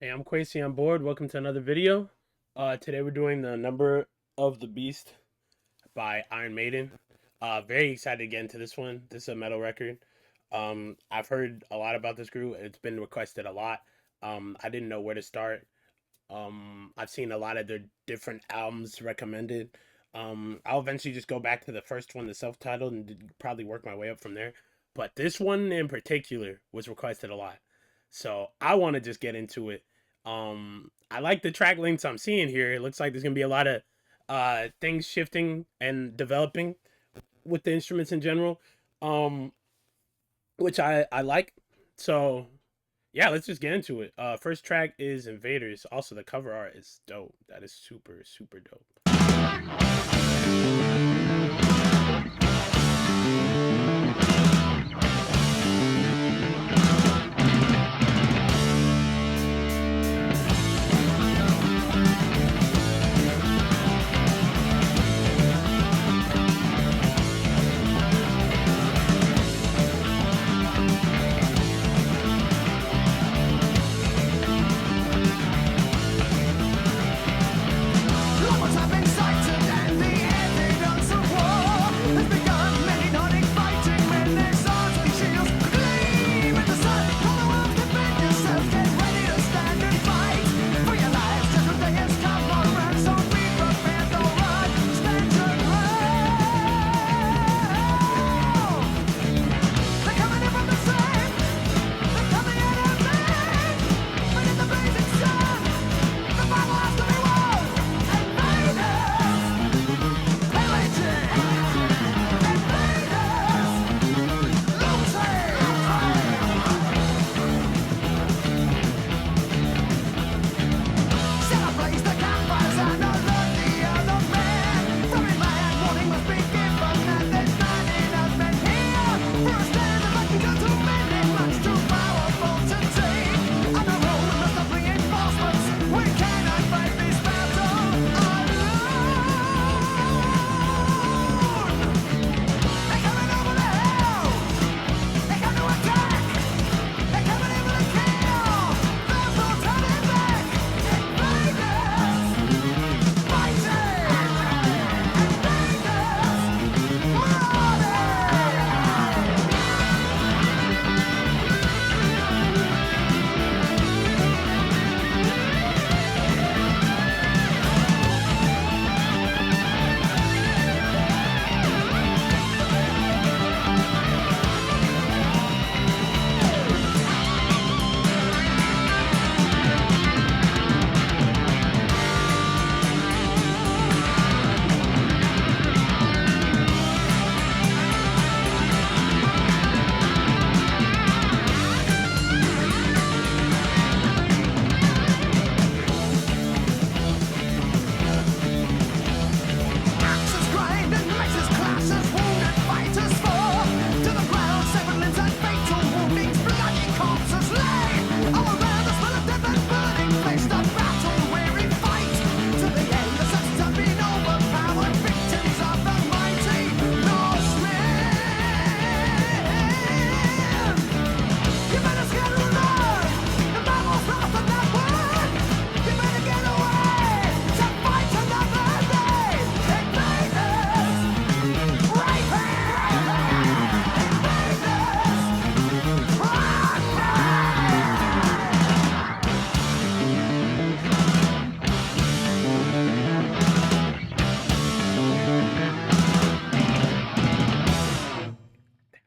Hey, I'm Quasi on board. Welcome to another video. Today we're doing the Number of the Beast by Iron Maiden. Very excited to get into this one. This is a metal record. I've heard a lot about this group. It's been requested a lot. I didn't know where to start. I've seen a lot of their different albums recommended. I'll eventually just go back to the first one, the self-titled, and probably work my way up from there. But this one in particular was requested a lot. So I want to just get into it. I like the track links I'm seeing here. It looks like there's gonna be a lot of things shifting and developing with the instruments in general. Um, which I like. So yeah, let's just get into it. First track is Invaders. Also, the cover art is dope. That is super, super dope.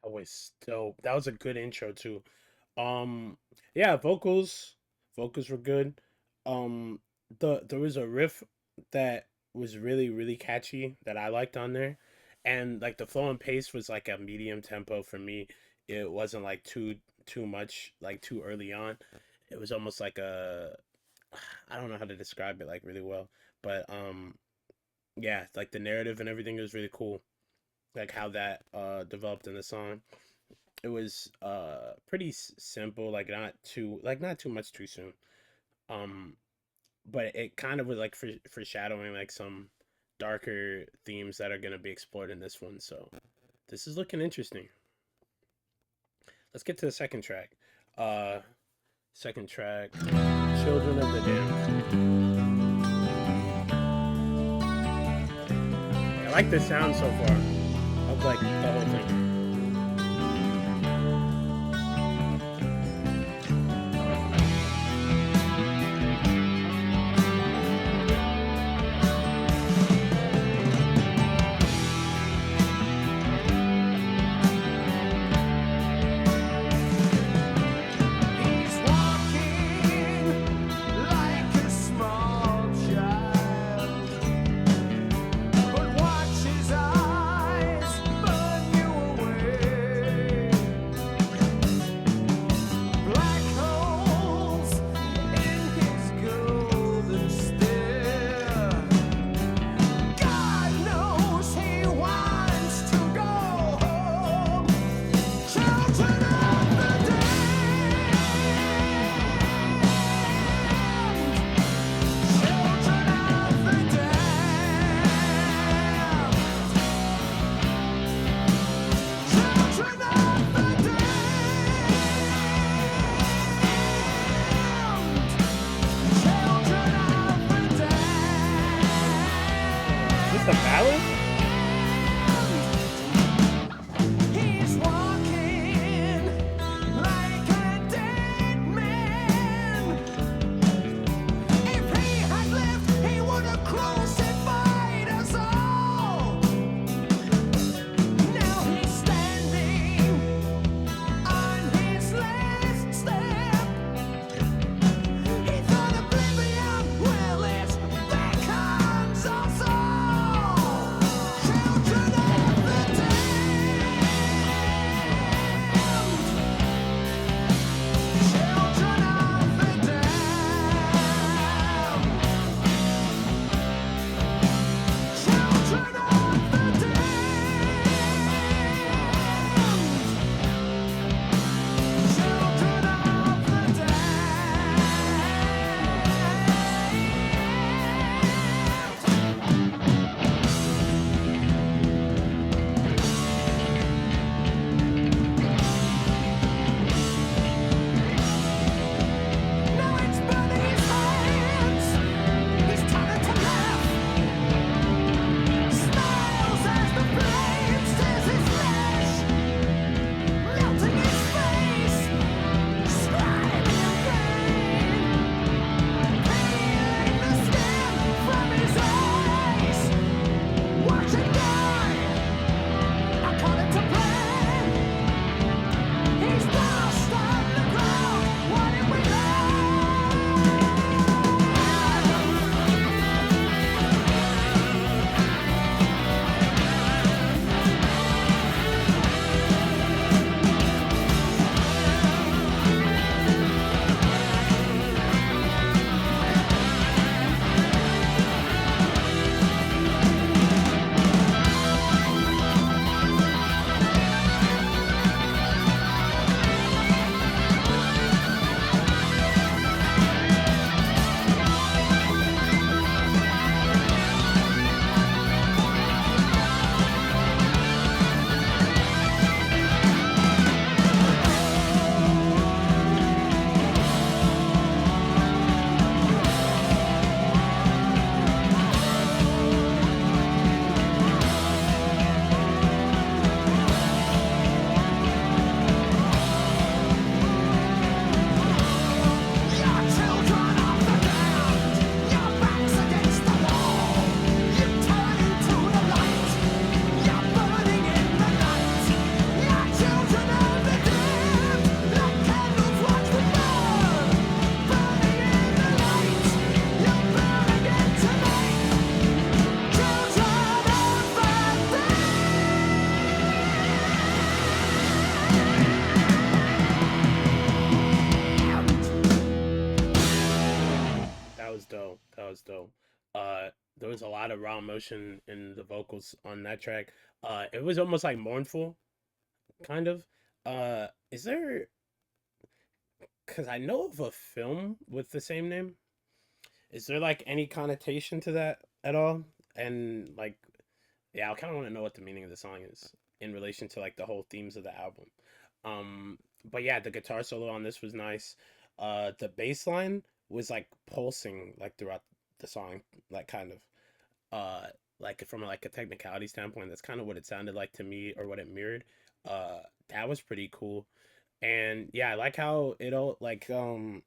That was dope. That was a good intro too. Um, yeah, vocals were good. Um, there was a riff that was really catchy that I liked on there, and like the flow and pace was like a medium tempo for me. It wasn't like too much like too early on. It was almost like a I don't know how to describe it like really well, but yeah, like the narrative and everything was really cool. Like how that developed in the song. It was pretty simple, like not too much too soon. Um, but it kind of was like foreshadowing like some darker themes that are gonna be explored in this one. So this is looking interesting. Let's get to the second track. Uh, second track. Children of the Damned. I like the sound so far of like the whole thing. The ballad? He's walking like a dead man. If he had lived, he would have crucified us all. Now he's standing on his last step. He thought oblivion, well, it's beckons us all. That was dope. There was a lot of raw emotion in the vocals on that track. It was almost like mournful, kind of. Is there? Because I know of a film with the same name. Is there like any connotation to that at all? And like, yeah, I kind of want to know what the meaning of the song is in relation to like the whole themes of the album. But yeah, the guitar solo on this was nice. The bass line was like pulsing like throughout the song, like kind of like from like a technicality standpoint, that's kind of what it sounded like to me, or what it mirrored. That was pretty cool. And yeah, I like how it all like the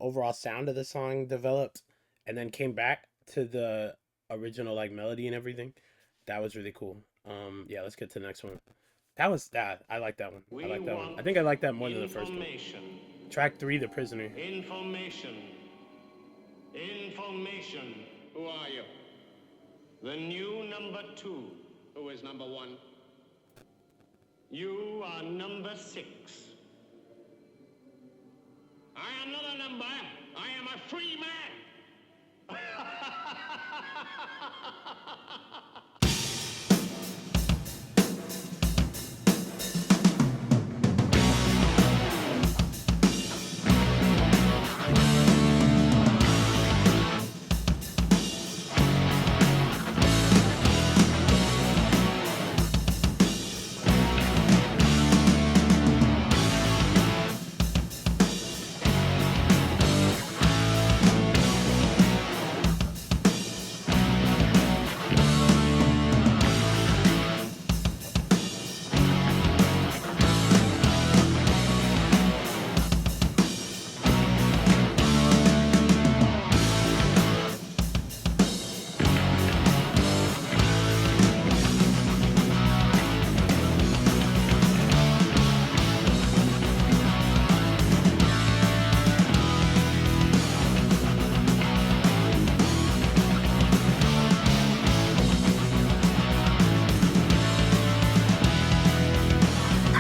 overall sound of the song developed and then came back to the original like melody and everything. That was really cool. Yeah, let's get to the next one. That was that. I like that one. I We like that one. want I think I like that more than the first one. information. Track 3, The Prisoner. Information. Information. Who are you? The new number 2. Who is number 1? You are number 6. I am not a number. I am a free man.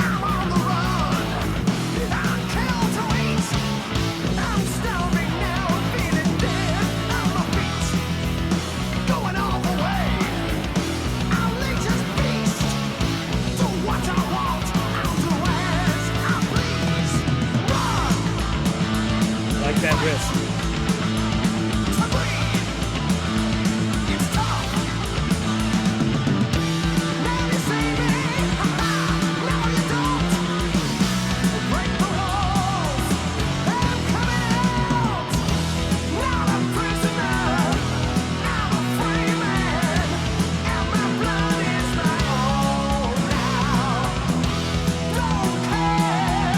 I'm on the run. I kill to eat. I'm starving now, feeling dead on my feet. Going all the way. I'll nature's beast. Do what I want. I'll do as I please. Run I like that riff. to breathe. It's tough. Now you see me. Now you don't. Break the walls. I'm coming out. Not a prisoner. I'm a free man. And my blood is my own now. Don't care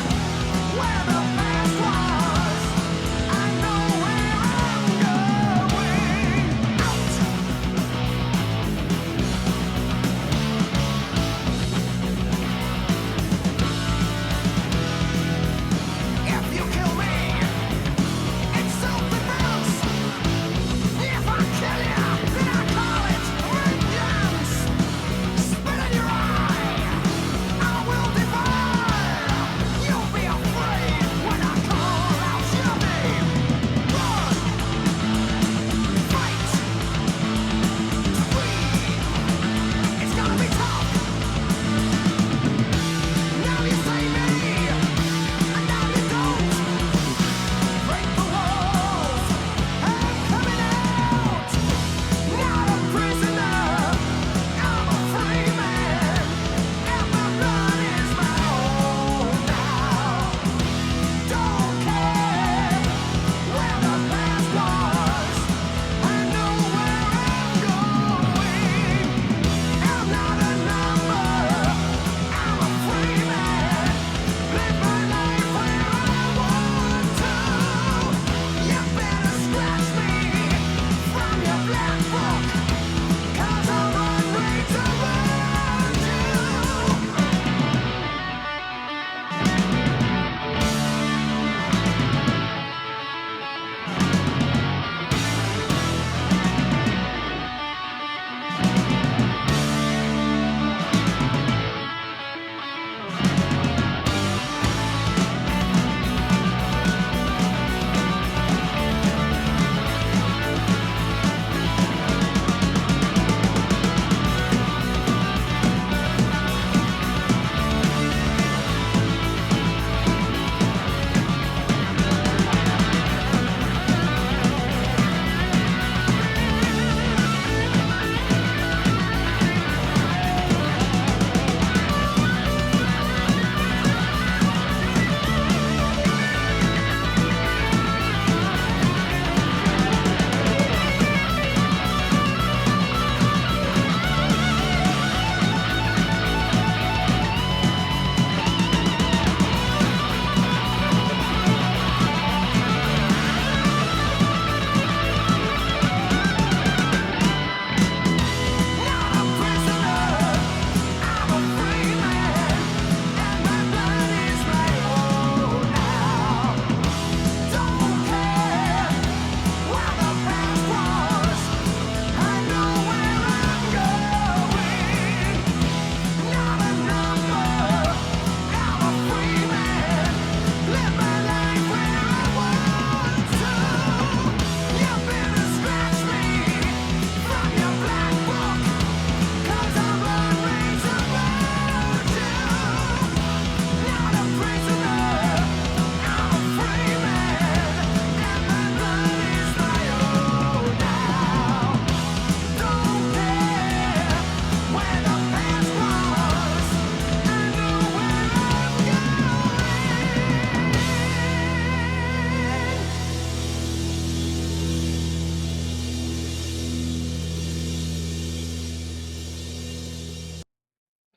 where the past was. I know where I'm going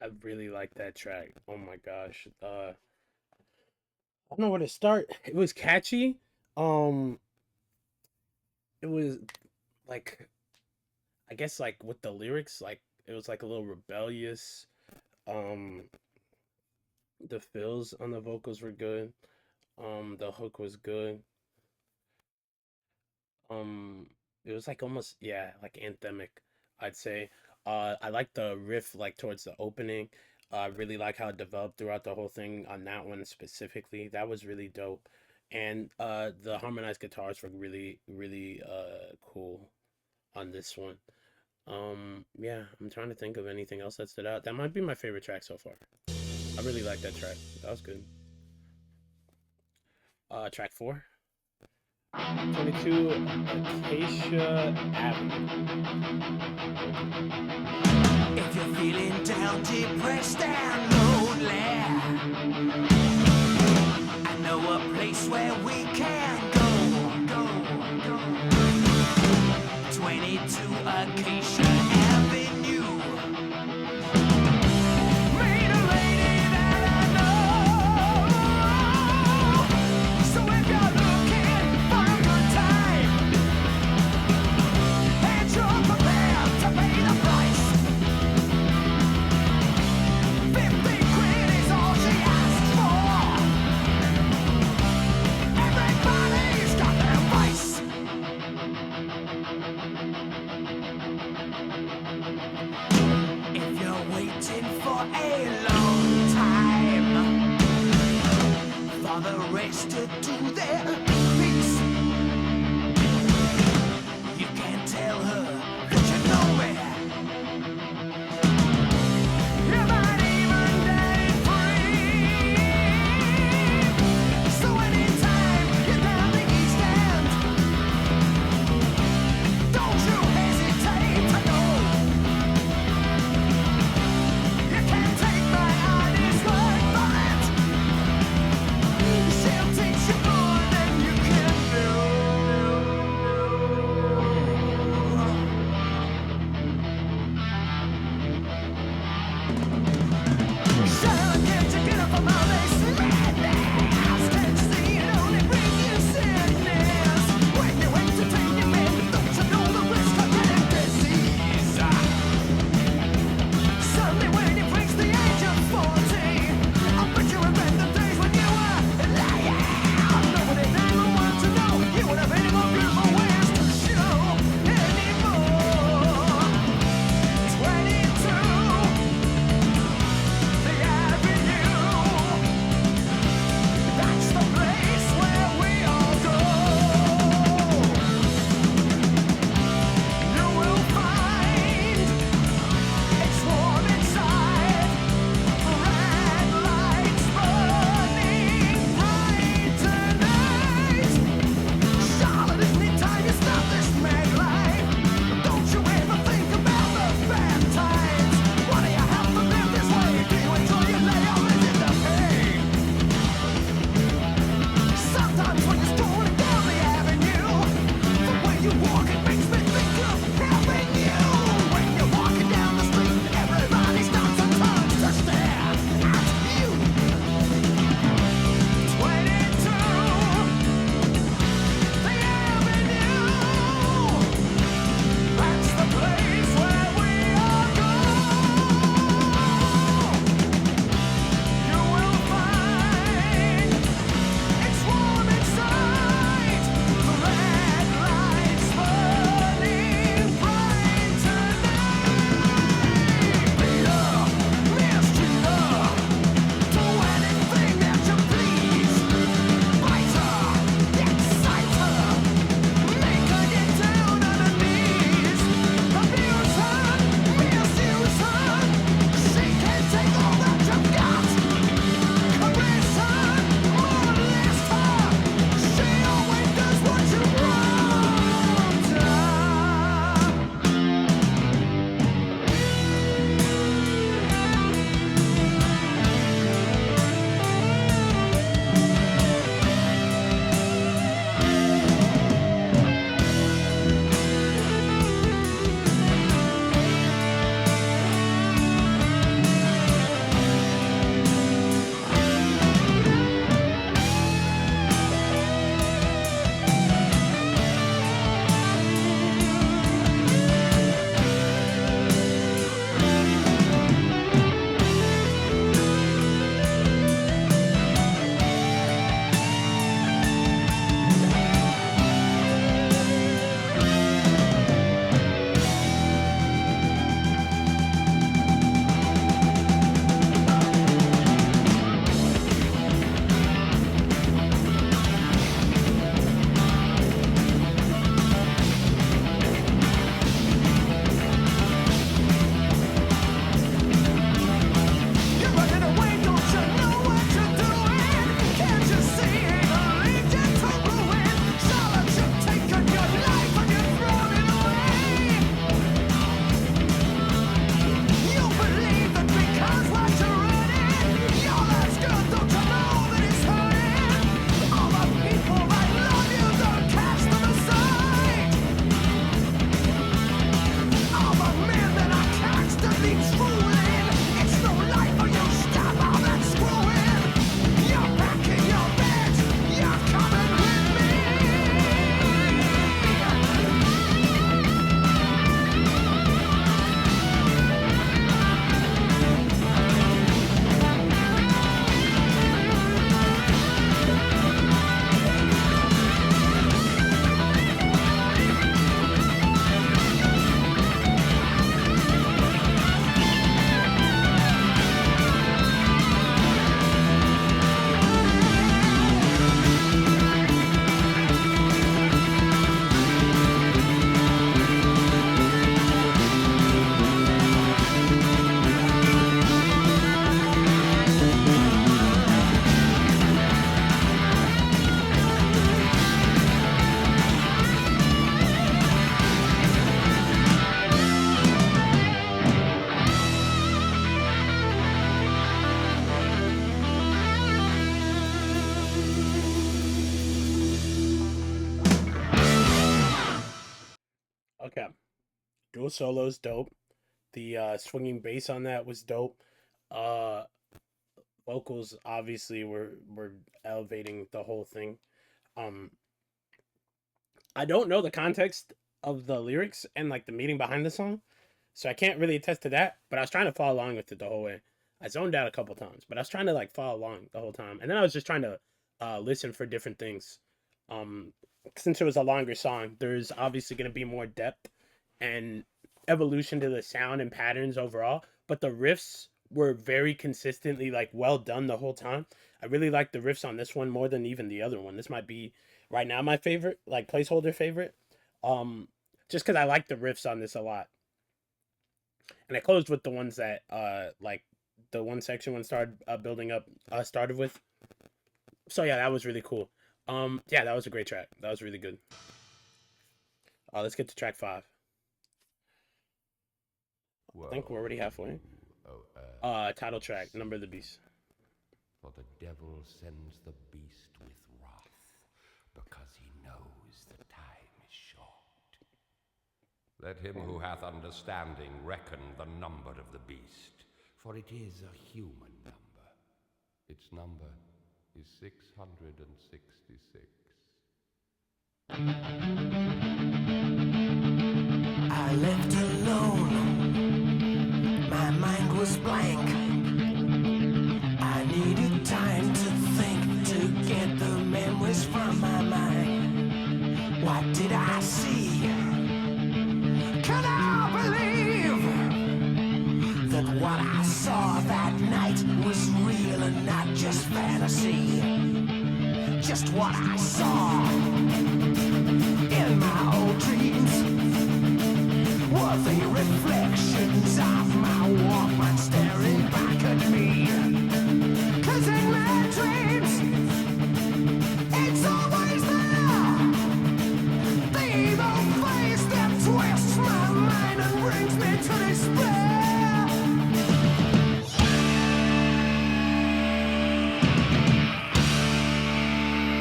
I really like that track. Oh my gosh. I don't know where to start. It was catchy. Um, it was like, I guess like with the lyrics, like it was like a little rebellious. Um, the fills on the vocals were good. The hook was good. Um, it was like almost, yeah, like anthemic, I'd say. I like the riff like towards the opening. I really like how it developed throughout the whole thing on that one specifically. That was really dope. And the harmonized guitars were really, really cool on this one. Yeah, I'm trying to think of anything else that stood out. That might be my favorite track so far. I really like that track. That was good. Track 4. 22 Acacia Avenue. If you're feeling down, depressed and lonely, I know a place where we can go. 22 Acacia Avenue. Meet a lady that I know. So if you're looking for a good time, and you're prepared to pay the price, 50 quid is all she asks for. Everybody's got their vice. If you're waiting for a long time for the rest to do their piece, you can tell her that you know me. You might even date free. So anytime you're down the East End, don't you hesitate to go. You can't take my honest word for it. She'll teach you more than you can do. Sharon, can't you get up from all this madness? Can't you see it only brings you sickness? When you entertain your men, don't you know the risk of getting disease? Suddenly when you reach the age of 40, I bet you remember the days when you were lying. Nobody ever wanted to know you would have any more beautiful ways to show anymore. 22, the Avenue. That's the place where we all go. You will find it's warm inside, red lights burning bright tonight. Charlotte, isn't it time you stop this mad life? Don't you ever think about the bad times? Why do you have to live this way? Do you enjoy your lay or is it the pain? Sometimes when you're strolling down the avenue, the way you walk it makes me think of having you. When you're walking down the street, everybody stops and turns to stare at you. 22, the Avenue. That's the place where we all go. You will find it's warm inside, the red lights burning bright tonight. Okay. Dual solos, dope. The swinging bass on that was dope. Uh, vocals obviously were elevating the whole thing. Um, I don't know the context of the lyrics and like the meaning behind the song, so I can't really attest to that. But I was trying to follow along with it the whole way. I zoned out a couple times, but I was trying to like follow along the whole time, and then I was just trying to listen for different things. Um, since it was a longer song, there's obviously going to be more depth and evolution to the sound and patterns overall, but the riffs were very consistently like well done the whole time. I really like the riffs on this one more than even the other one. This might be right now my favorite, like placeholder favorite. Just because I like the riffs on this a lot. And I closed with the ones that like the one section when started building up started with. So yeah, that was really cool. Yeah, that was a great track. That was really good. Let's get to track 5. I think we're already halfway. Title track, Number of the Beast. For the devil sends the beast with wrath, because he knows the time is short. Let him who hath understanding reckon the number of the beast, for it is a human number. Its number is 666. I left alone. My mind was blank. I needed time to think, to get the memories from my mind. What did I see? Can I believe that what I saw that night was real and not just fantasy? Just what I saw in my old dreams were the reflections of my Walkman staring back at me. 'Cause in my dreams, it's always there. The evil face that twists my mind and brings me to despair.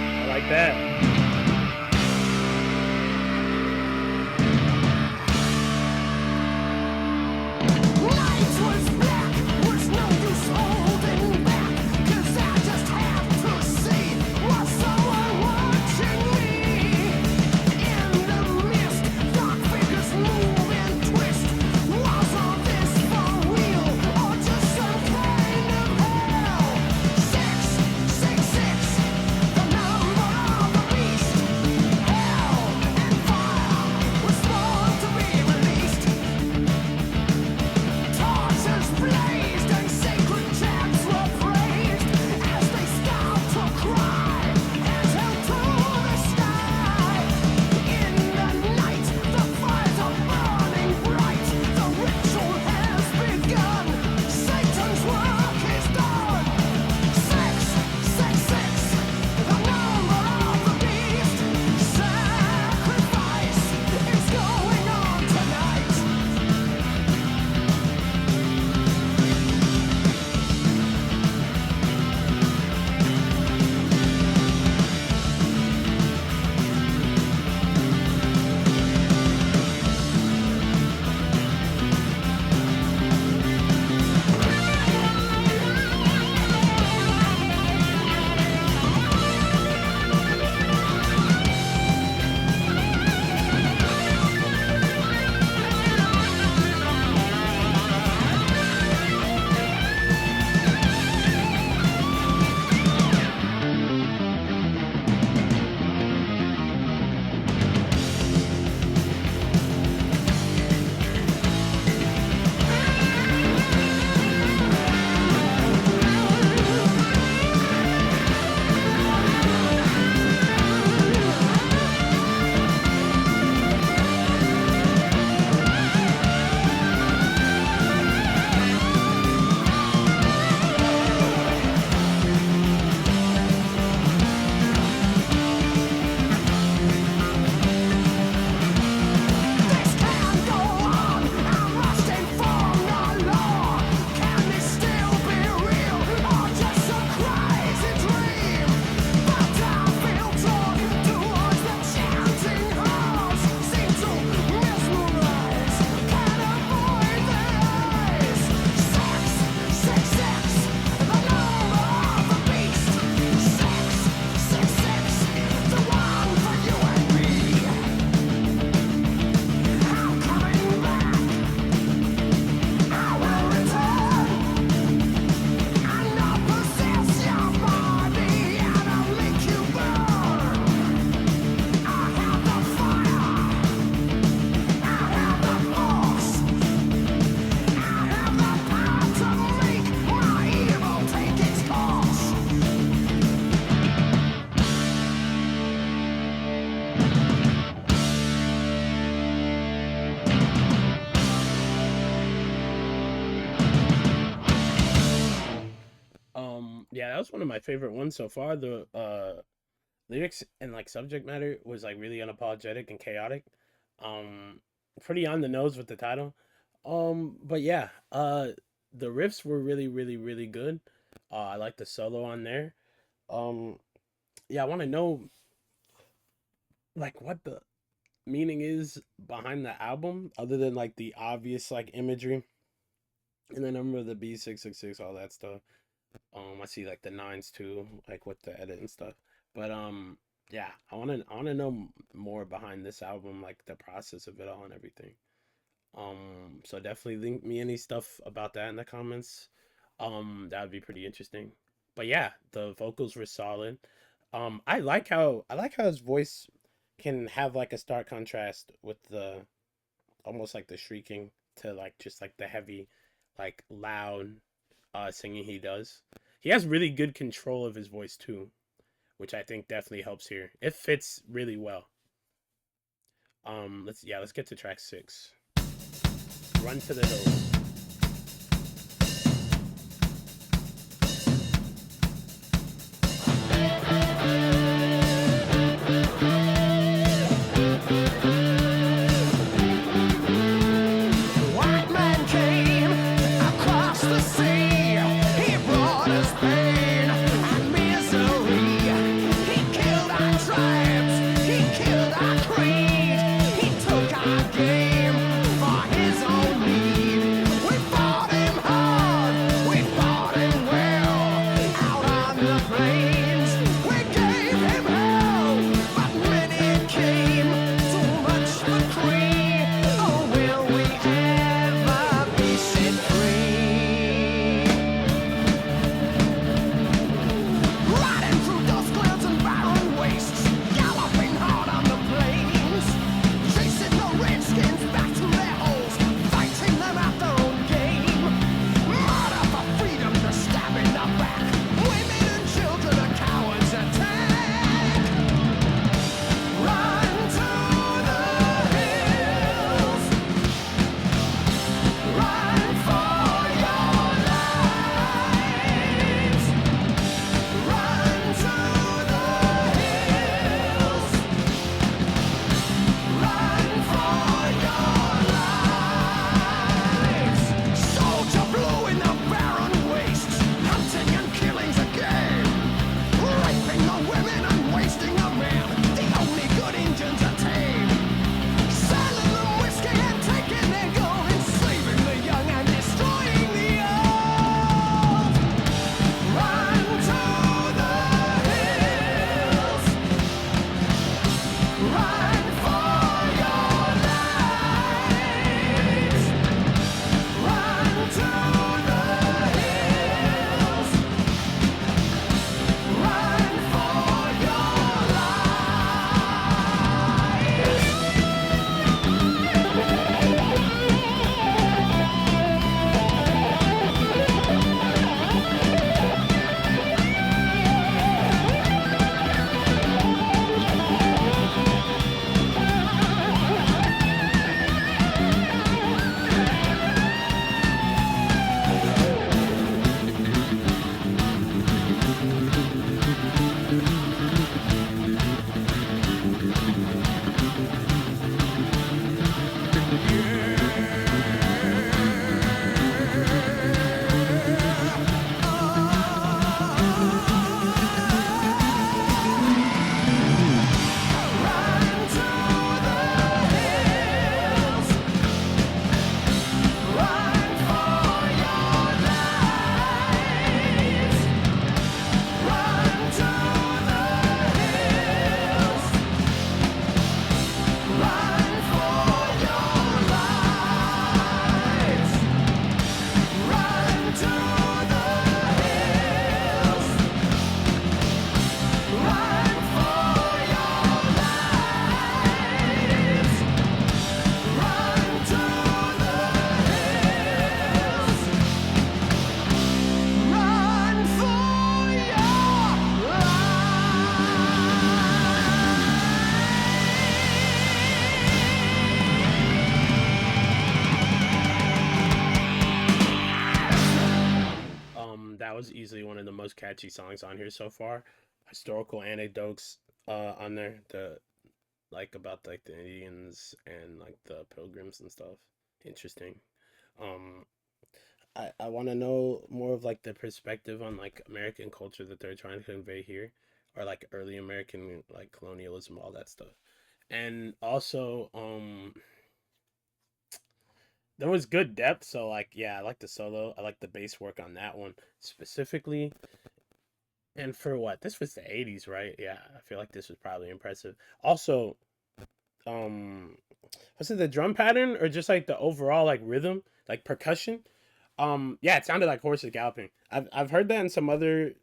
I like that. Night was Yeah, that was one of my favorite ones so far. The lyrics and like subject matter was like really unapologetic and chaotic. Um, Pretty on the nose with the title. But yeah, the riffs were really, really, really good. I like the solo on there. Um, yeah, I want to know like what the meaning is behind the album, other than like the obvious like imagery and the number of the B666, all that stuff. I see like the nines too, like with the edit and stuff. But yeah, I wanna know more behind this album, like the process of it all and everything. So definitely link me any stuff about that in the comments. That would be pretty interesting. But yeah, the vocals were solid. I like how his voice can have like a stark contrast with the almost like the shrieking to like just like the heavy, like loud singing he does. He has really good control of his voice too, which I think definitely helps here. It fits really well. Let's get to track 6. Run to the Hills. White man came across the sea. He brought us pain and misery. He killed our tribes. He killed our creed. He took our game for his own need. was easily one of the most catchy songs on here so far. Historical anecdotes on there, the like about like the Indians and like the pilgrims and stuff. Interesting. Um, I want to know more of like the perspective on like American culture that they're trying to convey here, or like early American like colonialism, all that stuff. And also, there was good depth. So like, yeah, I like the solo. I like the bass work on that one specifically. And for what this was the '80s, right? Yeah, I feel like this was probably impressive. Also, um, was it the drum pattern or just like the overall like rhythm, like percussion? Yeah, it sounded like horses galloping. I've heard that in some other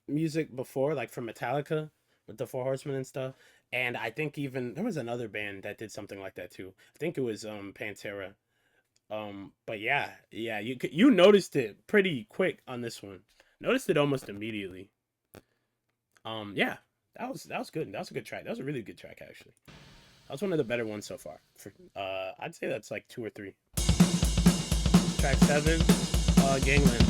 music before, like from Metallica with the Four Horsemen and stuff. And I think even there was another band that did something like that too. I think it was Pantera. But yeah, yeah, you noticed it pretty quick on this one. Noticed it almost immediately. Yeah, that was good. That was a good track. That was a really good track actually. That was one of the better ones so far. For I'd say that's like 2 or 3. Track 7, Gangland.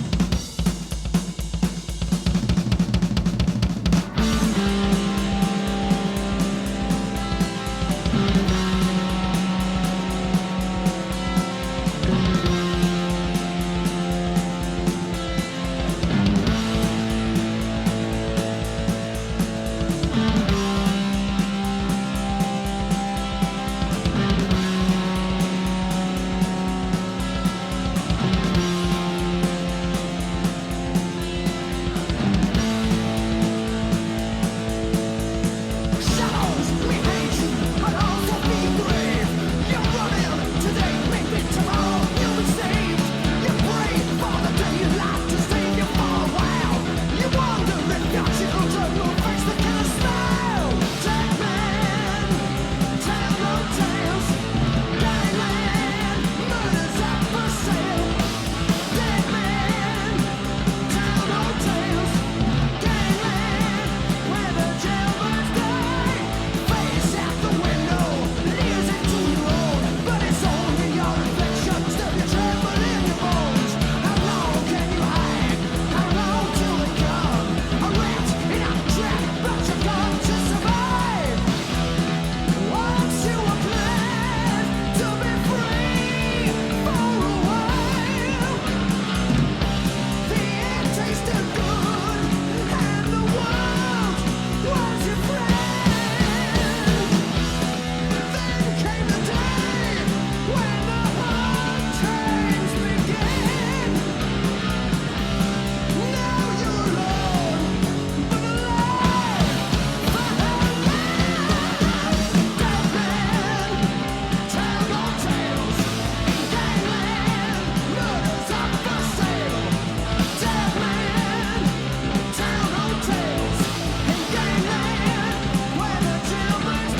Shadows, we hate you, but also be brave. You're running today, maybe tomorrow you'll be saved. You pray for the day you like to save you for a while. You wonder if your children will face the kind of smile. Dead man, tell no tales. Gangland, murders out for sale. Dead man, tell no tales. Gangland, where the jailbirds die. Face out the window, leers into your own, but it's only your reflection, still you tremble in your bones. How long can you hide? How long till it come? A rat in a trap, but you're going to survive. Once you were glad to be free for a while, the air tasted good, and the world was your friend. Then came the day when the hard times began. Now you're alone, but alive. Dead man, tell no tales. Gangland, murders up for sale. Dead man, tell no tales. Gangland, where the jailbirds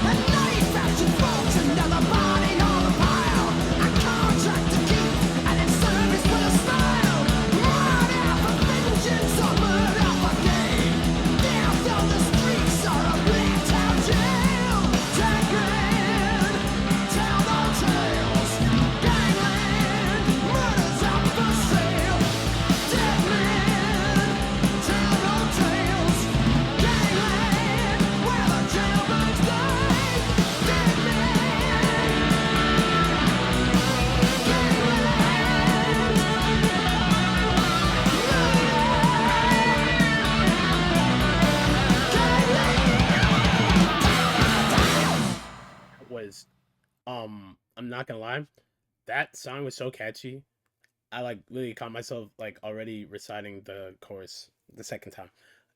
A knife at your throat, another body on the pile. A contract to keep, and in service with a smile. Run out for vengeance or murder for gain. Death on the streets or a blacked out jail. Gangland, tell no tales. Gangland, murders out for sale. Dead man, tell no tales. Gangland, where the jailbirds die. Dead Was I'm not gonna lie, that song was so catchy. I like really caught myself like already reciting the chorus the second time.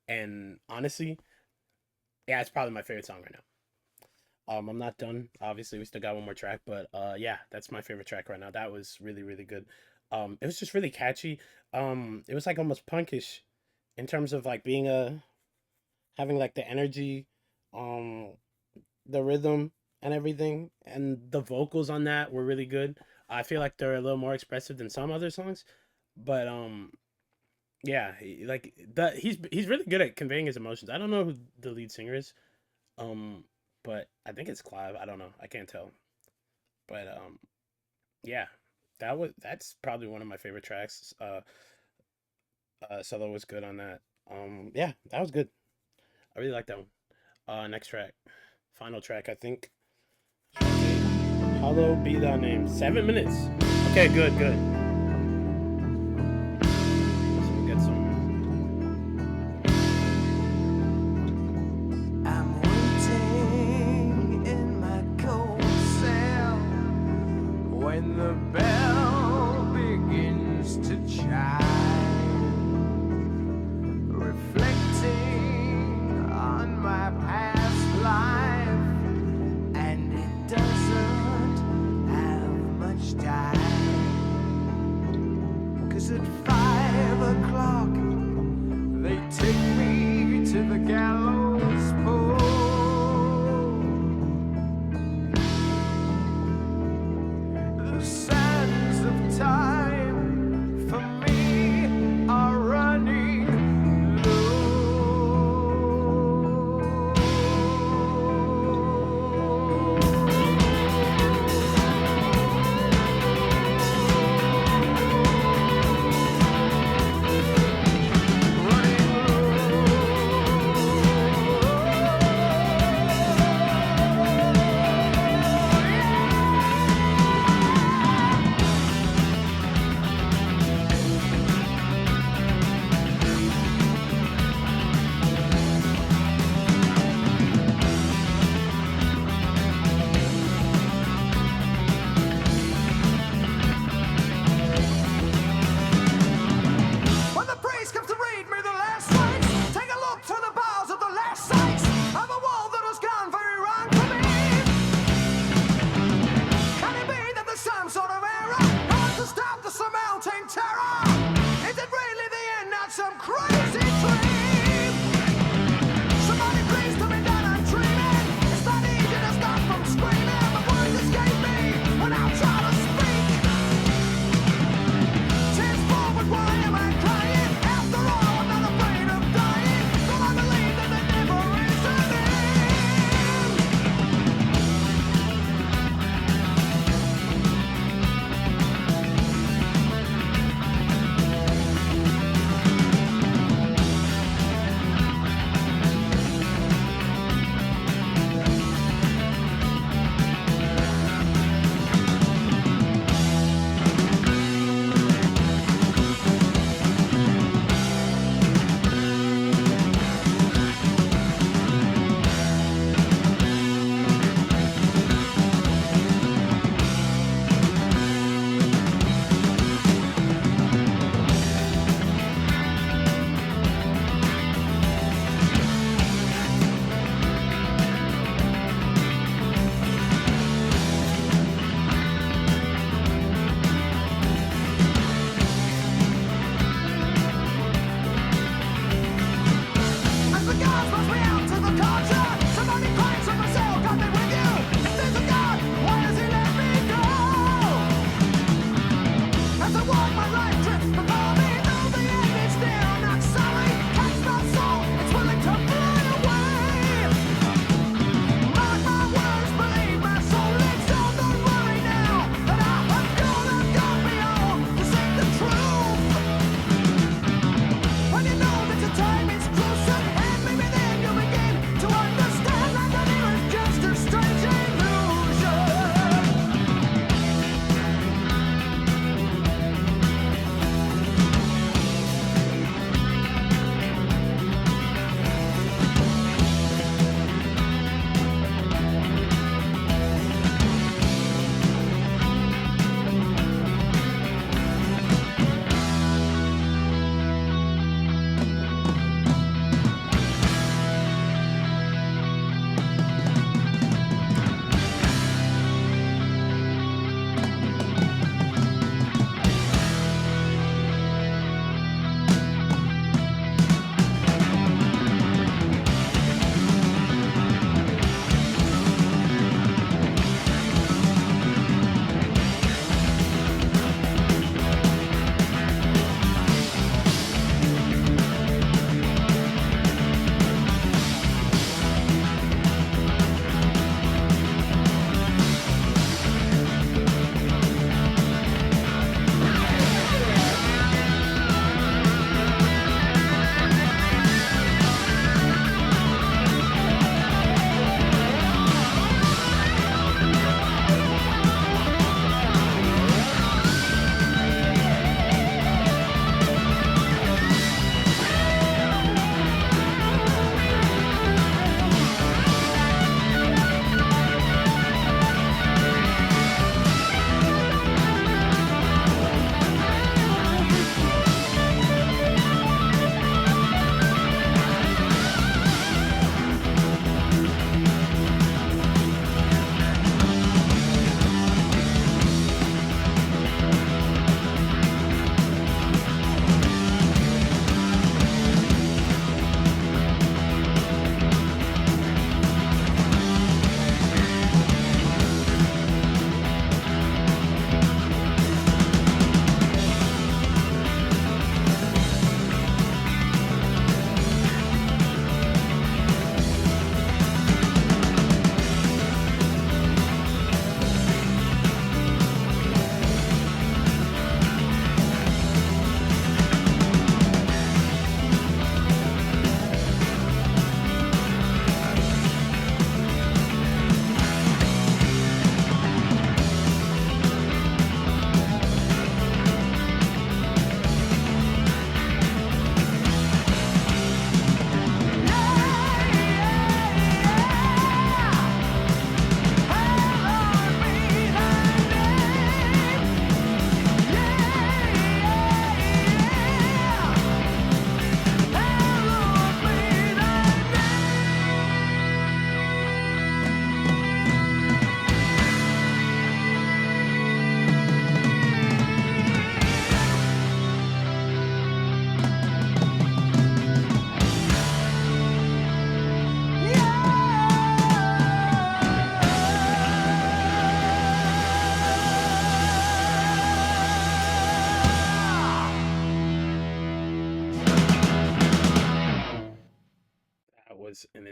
And honestly, yeah, it's probably my favorite song right now. I'm not done. Obviously, we still got one more track, but yeah, that's my favorite track right now. That was really, really good. It was just really catchy. It was like almost punkish in terms of like being a having like the energy, um, the rhythm and everything, and the vocals on that were really good. I feel like they're a little more expressive than some other songs, but yeah, like that he's really good at conveying his emotions. I don't know who the lead singer is, um, but I think it's Clive. I don't know. I can't tell, but yeah, that's probably one of my favorite tracks. Solo was good on that. Yeah, that was good. I really like that one. Next track, final track, I think. Hallowed be thy name. 7 minutes. Okay, good, good. So we'll get some. I'm waiting in my cold cell when the bell begins to chime, reflecting on my past life, and it doesn't have much time.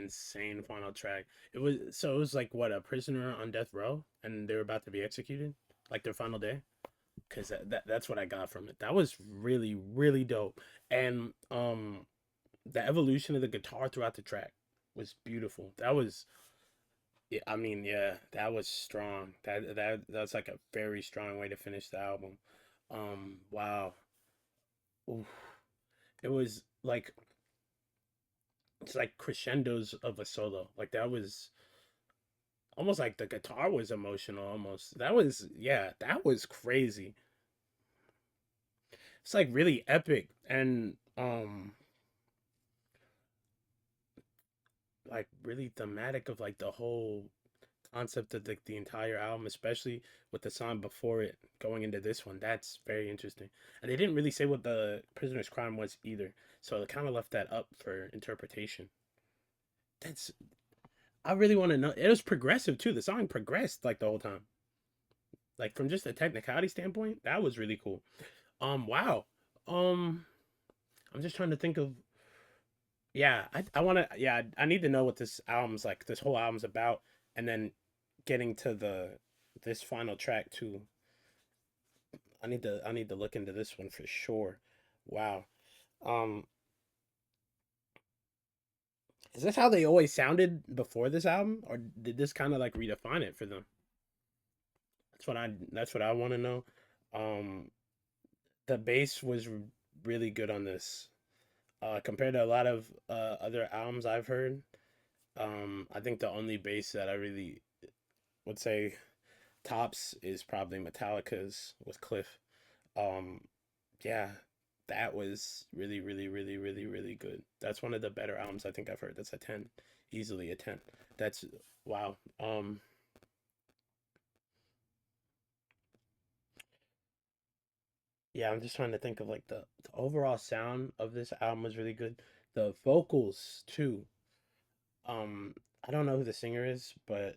insane final track. It was like what, a prisoner on death row and they were about to be executed, like their final day. Cause that's what I got from it. That was really really dope, and the evolution of the guitar throughout the track was beautiful. That was, yeah, I mean, yeah, that was strong. That's like a very strong way to finish the album. Wow. Oof. It was like it's like crescendos of a solo. Like that was almost like the guitar was emotional almost. That was, yeah, that was crazy. It's like really epic and like really thematic of like the whole concept of the entire album, especially with the song before it going into this one. That's very interesting. And they didn't really say what the prisoner's crime was either. So it kind of left that up for interpretation. That's, I really want to know. It was progressive too. The song progressed like the whole time. Like from just a technicality standpoint, that was really cool. Wow. Um, I'm just trying to think of. Yeah, I want to. Yeah, I need to know what this album's like. This whole album's about, and then getting to this final track too. I need to look into this one for sure. Wow. Um, is this how they always sounded before this album, or did this kind of like redefine it for them? That's what I want to know. Um, the bass was really good on this. Compared to a lot of other albums I've heard. I think the only bass that I really would say tops is probably Metallica's with Cliff. Um, yeah, that was really, really, really, really, really good. That's one of the better albums I think I've heard. That's a 10, easily a 10. That's wow. Yeah, I'm just trying to think of like the overall sound of this album was really good. The vocals too. Um, I don't know who the singer is, but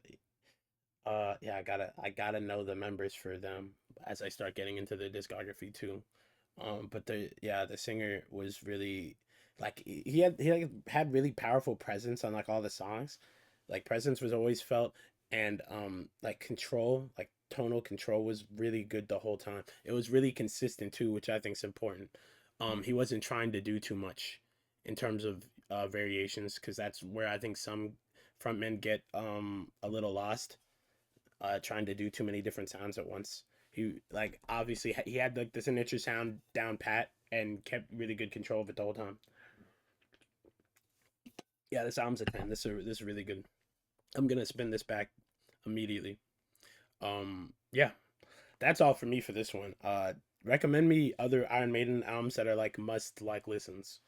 yeah, I gotta know the members for them as I start getting into the discography too. But the singer was really like he had really powerful presence on like all the songs. Like presence was always felt, and like control, like tonal control was really good the whole time. It was really consistent too, which I think is important. He wasn't trying to do too much in terms of variations, because that's where I think some frontmen get a little lost, trying to do too many different sounds at once. He like obviously he had like the signature sound down pat and kept really good control of it the whole time. Yeah, this album's a 10. This is really good. I'm gonna spin this back immediately. Yeah, that's all for me for this one. Recommend me other Iron Maiden albums that are like must like listens,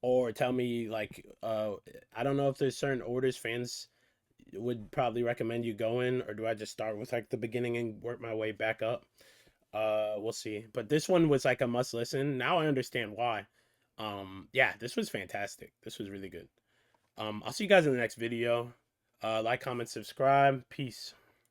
or tell me like I don't know if there's certain orders fans would probably recommend you go in, or do I just start with like the beginning and work my way back up? We'll see. But this one was like a must listen. Now I understand why. Yeah, this was fantastic. This was really good. I'll see you guys in the next video. Like, comment, subscribe. Peace.